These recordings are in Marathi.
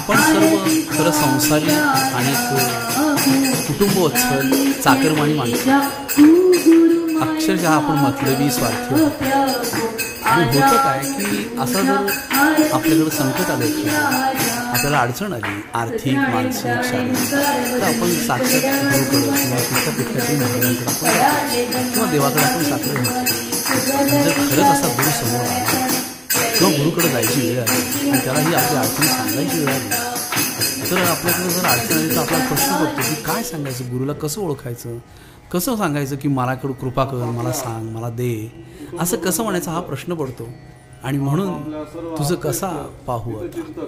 आपण सर्व खरं संसारी आणि कुटुंबोत्सव चाकरमानी माणसं, अक्षरशः आपण मतलबी स्वार्थी आणि होतं काय की असं जर आपल्याकडं संकट आलं की आपल्याला अडचण आली आर्थिक मानसिक शारीरिक तर आपण साक्षात गुरुकडं किंवा कुठल्या कुठल्यातरी महाराजांकडे आपण किंवा देवाकडे आपण साखर घालतो. जर खरंच असा गुरु समोर आला किंवा गुरुकडे जायची वेळ आली आणि त्याला ही आपली अडचण सांगायची वेळ आली तर आपल्याकडे जर अडचण आली तर आपला प्रश्न पडतो की काय सांगायचं, गुरुला कसं ओळखायचं, कसं सांगायचं की मलाकडं कृपा कर, मला सांग, मला दे, असं कसं म्हणायचं हा प्रश्न पडतो. आणि म्हणून तुझं कसा पाहू आता.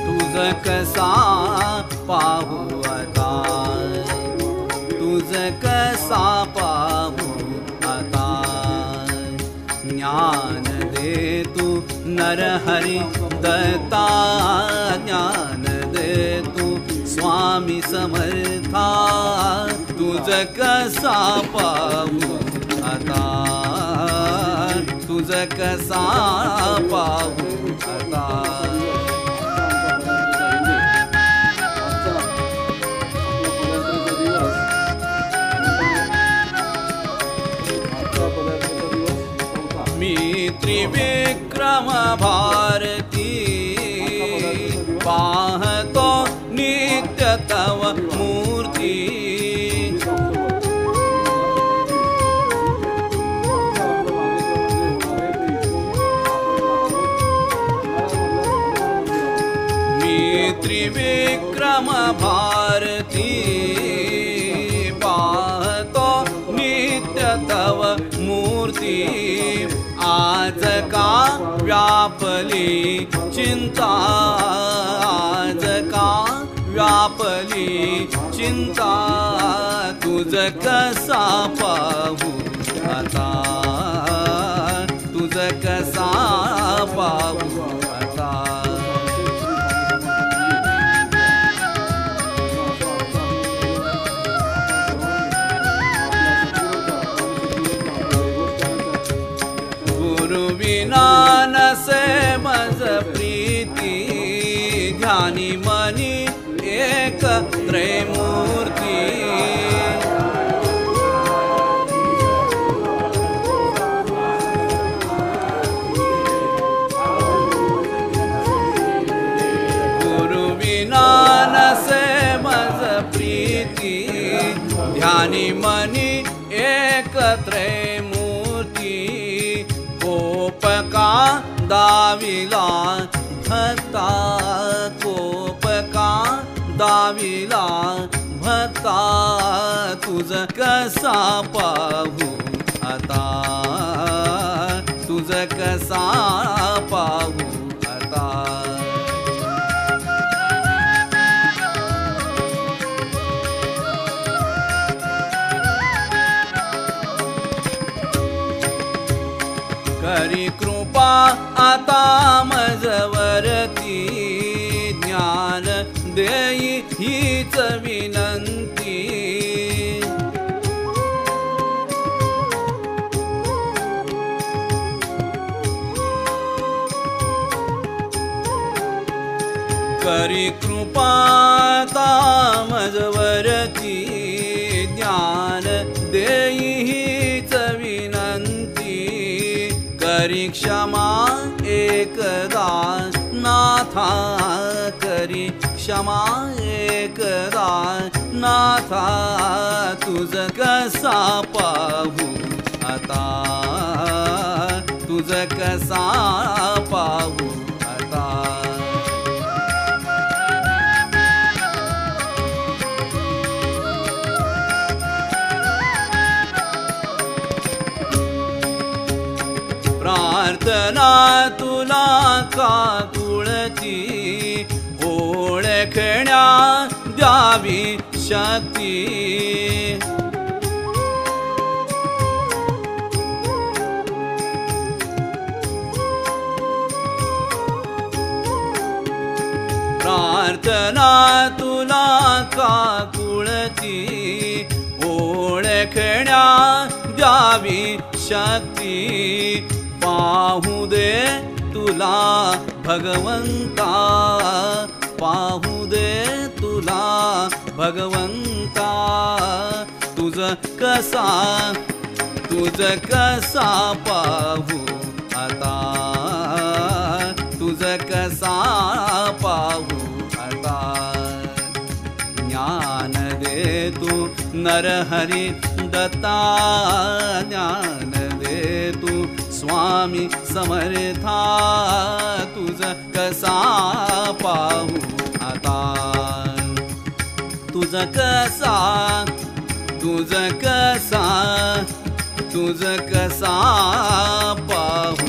तुझं कसा पाहू आता, तुझं कसा पाहू आता. ज्ञान दे तू नरहरी दत्ता, ज्ञान दे तू स्वामी समर्था. तुझं कसा पाहू आता, तुझं कसा पाहू आता. मी त्रिविक्रम भारती पाहतो नित्य तव मूर्ती. मी त्रिविक्रम भारती पाहतो नित्य तव मूर्ती. आज का व्यापली चिंता, आज का व्यापली चिंता. तुझं कसा पाहू आता, तुझं कसा पाहू आता. विना नसे मज प्रीती, ध्यानी मनी एक त्रयमूर्ती. गुरु विना नसे मज प्रीती, ध्यानी मनी एक त्रयमूर्ती. कोप का दाविला भक्ता, कोप का दाविला भक्ता. तुझं कसा पाहू आता, तुझं कसा पाहू आता. करी कृपा आता मजवरती, ज्ञान देई हीच विनंती. करी कृपा आता मजवरती, ज्ञान देई हीच विनंती. करी क्षमा एकदा नाथा, करी क्षमा एकदा नाथा. तुझं कसा पाहू आता, तुझं कसा पाहू आता. प्रार्थना तुला काकुळती, ओळखण्या द्यावी शक्ती. प्रार्थना तुला काकुळती ओळखण्या द्यावी शक्ती पाहू दे तुला भगवंता पाहू दे तुला भगवंता तुझ कसा पाहू आता तुझ कसा पाहू आता ज्ञान दे तू नरहरी दत्ता ज्ञान दे तू स्वामी समर्था तुझ कसा पाहू आता तुझ कसा पाहू